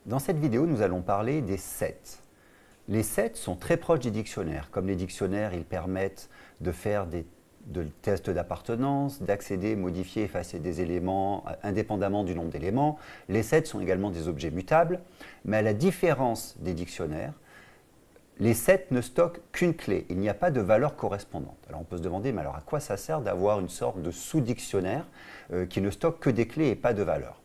Dans cette vidéo, nous allons parler des sets. Les sets sont très proches des dictionnaires. Comme les dictionnaires, ils permettent de faire des tests d'appartenance, d'accéder, modifier, effacer des éléments indépendamment du nombre d'éléments. Les sets sont également des objets mutables, mais à la différence des dictionnaires, les sets ne stockent qu'une clé. Il n'y a pas de valeur correspondante. Alors on peut se demander, mais alors à quoi ça sert d'avoir une sorte de sous-dictionnaire qui ne stocke que des clés et pas de valeur?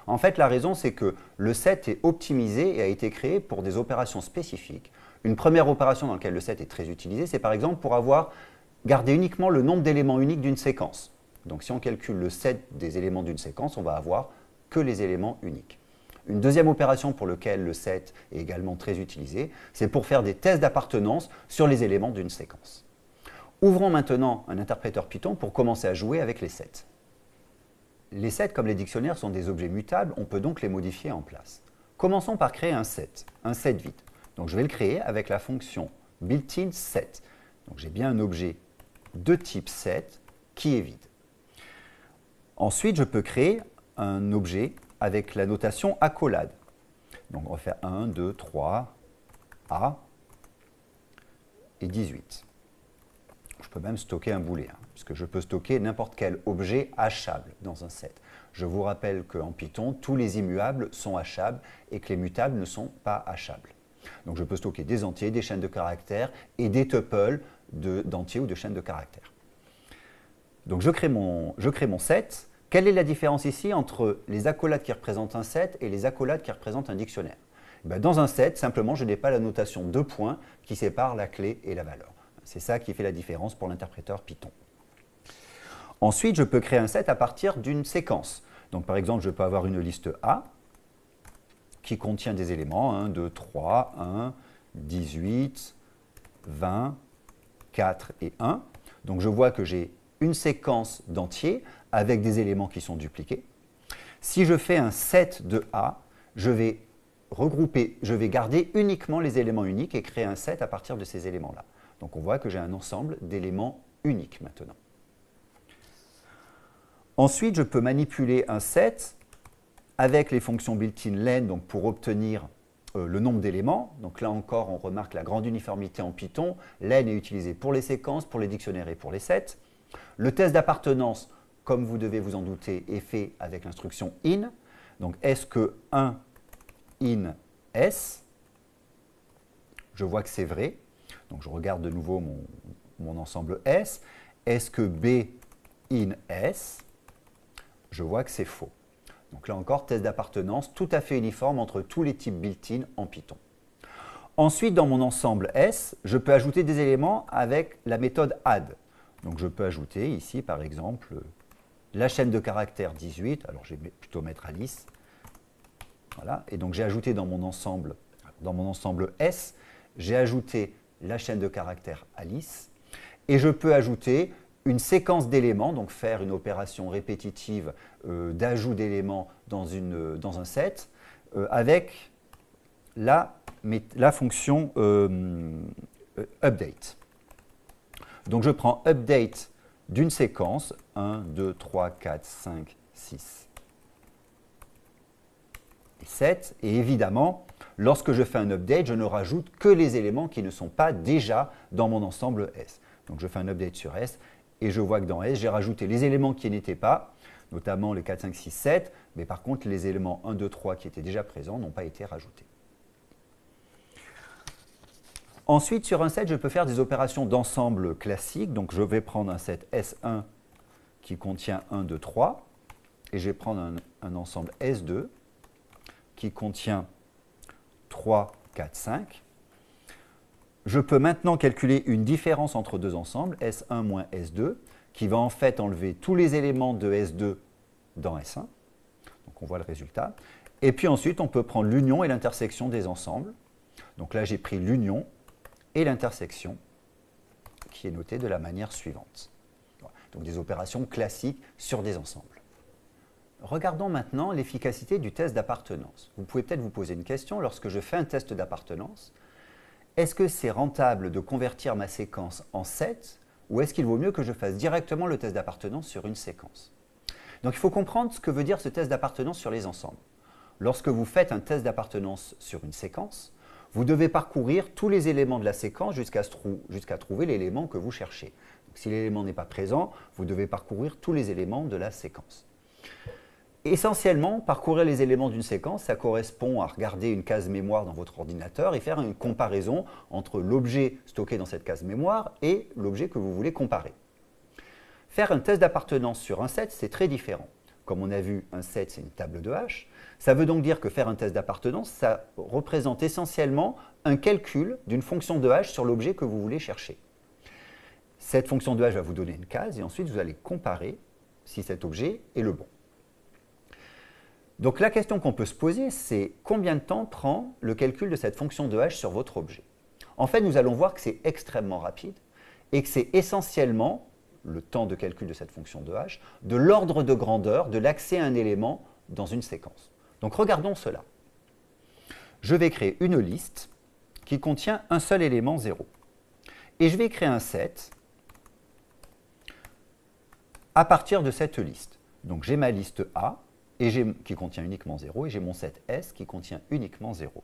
En fait, la raison, c'est que le set est optimisé et a été créé pour des opérations spécifiques. Une première opération dans laquelle le set est très utilisé, c'est par exemple pour garder uniquement le nombre d'éléments uniques d'une séquence. Donc si on calcule le set des éléments d'une séquence, on va avoir que les éléments uniques. Une deuxième opération pour laquelle le set est également très utilisé, c'est pour faire des tests d'appartenance sur les éléments d'une séquence. Ouvrons maintenant un interpréteur Python pour commencer à jouer avec les sets. Les sets, comme les dictionnaires, sont des objets mutables, on peut donc les modifier en place. Commençons par créer un set vide. Donc je vais le créer avec la fonction built-in set. Donc j'ai bien un objet de type set qui est vide. Ensuite, je peux créer un objet avec la notation accolade. Donc on va faire 1, 2, 3, A et 18. Je peux même stocker un booléen, puisque je peux stocker n'importe quel objet hachable dans un set. Je vous rappelle qu'en Python, tous les immuables sont hachables et que les mutables ne sont pas hachables. Donc je peux stocker des entiers, des chaînes de caractères et des tuples d'entiers ou de chaînes de caractères. Donc je crée mon set. Quelle est la différence ici entre les accolades qui représentent un set et les accolades qui représentent un dictionnaire? Dans un set, simplement, je n'ai pas la notation de points qui sépare la clé et la valeur. C'est ça qui fait la différence pour l'interpréteur Python. Ensuite, je peux créer un set à partir d'une séquence. Donc, par exemple, je peux avoir une liste A qui contient des éléments 1, 2, 3, 1, 18, 20, 4 et 1. Donc, je vois que j'ai une séquence d'entiers avec des éléments qui sont dupliqués. Si je fais un set de A, je vais garder uniquement les éléments uniques et créer un set à partir de ces éléments-là. Donc on voit que j'ai un ensemble d'éléments uniques maintenant. Ensuite, je peux manipuler un set avec les fonctions built-in len donc pour obtenir le nombre d'éléments. Donc là encore, on remarque la grande uniformité en Python. Len est utilisé pour les séquences, pour les dictionnaires et pour les sets. Le test d'appartenance, comme vous devez vous en douter, est fait avec l'instruction in. Donc est-ce que 1 in S? Je vois que c'est vrai. Donc je regarde de nouveau mon ensemble S. Est-ce que B in S? Je vois que c'est faux. Donc là encore, test d'appartenance tout à fait uniforme entre tous les types built-in en Python. Ensuite, dans mon ensemble S, je peux ajouter des éléments avec la méthode add. Donc je peux ajouter ici, par exemple, la chaîne de caractères 18. Alors je vais plutôt mettre Alice. Voilà. Et donc j'ai ajouté dans mon ensemble S, j'ai ajouté la chaîne de caractères Alice, et je peux ajouter une séquence d'éléments, donc faire une opération répétitive d'ajout d'éléments dans un set, avec la fonction update. Donc je prends update d'une séquence, 1, 2, 3, 4, 5, 6 et 7, et évidemment, lorsque je fais un update, je ne rajoute que les éléments qui ne sont pas déjà dans mon ensemble S. Donc je fais un update sur S et je vois que dans S, j'ai rajouté les éléments qui n'étaient pas, notamment les 4, 5, 6, 7, mais par contre les éléments 1, 2, 3 qui étaient déjà présents n'ont pas été rajoutés. Ensuite, sur un set, je peux faire des opérations d'ensemble classiques. Donc je vais prendre un set S1 qui contient 1, 2, 3, et je vais prendre un ensemble S2 qui contient 3, 4, 5. Je peux maintenant calculer une différence entre deux ensembles, S1 moins S2, qui va en fait enlever tous les éléments de S2 dans S1. Donc on voit le résultat. Et puis ensuite, on peut prendre l'union et l'intersection des ensembles. Donc là, j'ai pris l'union et l'intersection, qui est notée de la manière suivante. Voilà. Donc des opérations classiques sur des ensembles. Regardons maintenant l'efficacité du test d'appartenance. Vous pouvez peut-être vous poser une question lorsque je fais un test d'appartenance. Est-ce que c'est rentable de convertir ma séquence en set ou est-ce qu'il vaut mieux que je fasse directement le test d'appartenance sur une séquence? Donc il faut comprendre ce que veut dire ce test d'appartenance sur les ensembles. lorsque vous faites un test d'appartenance sur une séquence, vous devez parcourir tous les éléments de la séquence jusqu'à trouver l'élément que vous cherchez. Donc, si l'élément n'est pas présent, vous devez parcourir tous les éléments de la séquence. Essentiellement, parcourir les éléments d'une séquence, ça correspond à regarder une case mémoire dans votre ordinateur et faire une comparaison entre l'objet stocké dans cette case mémoire et l'objet que vous voulez comparer. Faire un test d'appartenance sur un set, c'est très différent. Comme on a vu, un set, c'est une table de hash. Ça veut donc dire que faire un test d'appartenance, ça représente essentiellement un calcul d'une fonction de hash sur l'objet que vous voulez chercher. Cette fonction de hash va vous donner une case et ensuite vous allez comparer si cet objet est le bon. Donc la question qu'on peut se poser, c'est combien de temps prend le calcul de cette fonction de hash sur votre objet? En fait, nous allons voir que c'est extrêmement rapide et que c'est essentiellement le temps de calcul de cette fonction de hash de l'ordre de grandeur de l'accès à un élément dans une séquence. Donc regardons cela. Je vais créer une liste qui contient un seul élément 0. Et je vais créer un set à partir de cette liste. Donc j'ai ma liste A qui contient uniquement 0 et j'ai mon set S qui contient uniquement 0.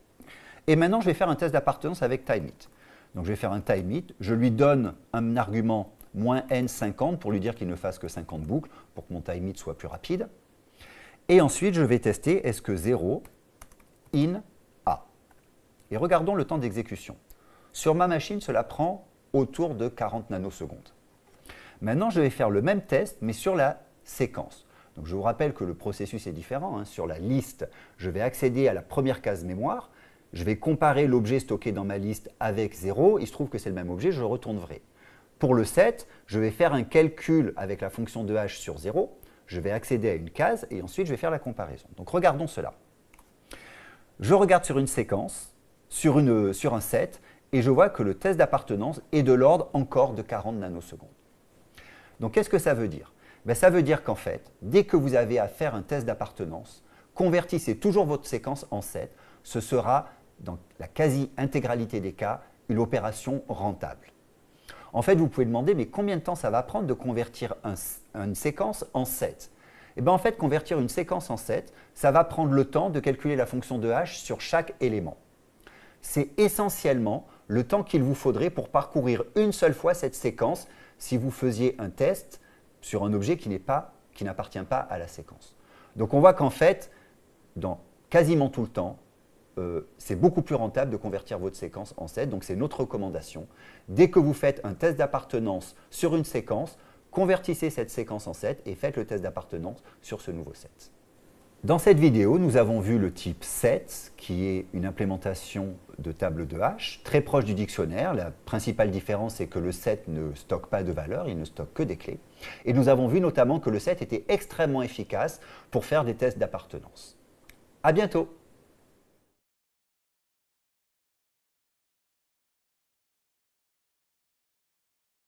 Et maintenant je vais faire un test d'appartenance avec timeIt. Donc je vais faire un timeIt, je lui donne un argument -n50 pour lui dire qu'il ne fasse que 50 boucles pour que mon timeIt soit plus rapide. Et ensuite, je vais tester est-ce que 0 in A. Et regardons le temps d'exécution. Sur ma machine, cela prend autour de 40 nanosecondes. Maintenant, je vais faire le même test, mais sur la séquence. Donc, je vous rappelle que le processus est différent. Sur la liste, je vais accéder à la première case mémoire. Je vais comparer l'objet stocké dans ma liste avec 0. Il se trouve que c'est le même objet, je retourne vrai. Pour le set, je vais faire un calcul avec la fonction de hash sur 0. Je vais accéder à une case et ensuite je vais faire la comparaison. Donc regardons cela. Je regarde sur une séquence, sur un set, et je vois que le test d'appartenance est de l'ordre encore de 40 nanosecondes. Donc qu'est-ce que ça veut dire? Ça veut dire qu'en fait, dès que vous avez à faire un test d'appartenance, convertissez toujours votre séquence en set. Ce sera, dans la quasi-intégralité des cas, une opération rentable. En fait, vous pouvez demander, mais combien de temps ça va prendre de convertir une séquence en set? Et bien en fait, convertir une séquence en set, ça va prendre le temps de calculer la fonction de hash sur chaque élément. C'est essentiellement le temps qu'il vous faudrait pour parcourir une seule fois cette séquence si vous faisiez un test sur un objet qui n'appartient pas à la séquence. Donc on voit qu'en fait, dans quasiment tout le temps, c'est beaucoup plus rentable de convertir votre séquence en set. Donc c'est notre recommandation. Dès que vous faites un test d'appartenance sur une séquence, convertissez cette séquence en set et faites le test d'appartenance sur ce nouveau set. Dans cette vidéo, nous avons vu le type set, qui est une implémentation de table de hash, très proche du dictionnaire. La principale différence, c'est que le set ne stocke pas de valeur, il ne stocke que des clés. Et nous avons vu notamment que le set était extrêmement efficace pour faire des tests d'appartenance. À bientôt!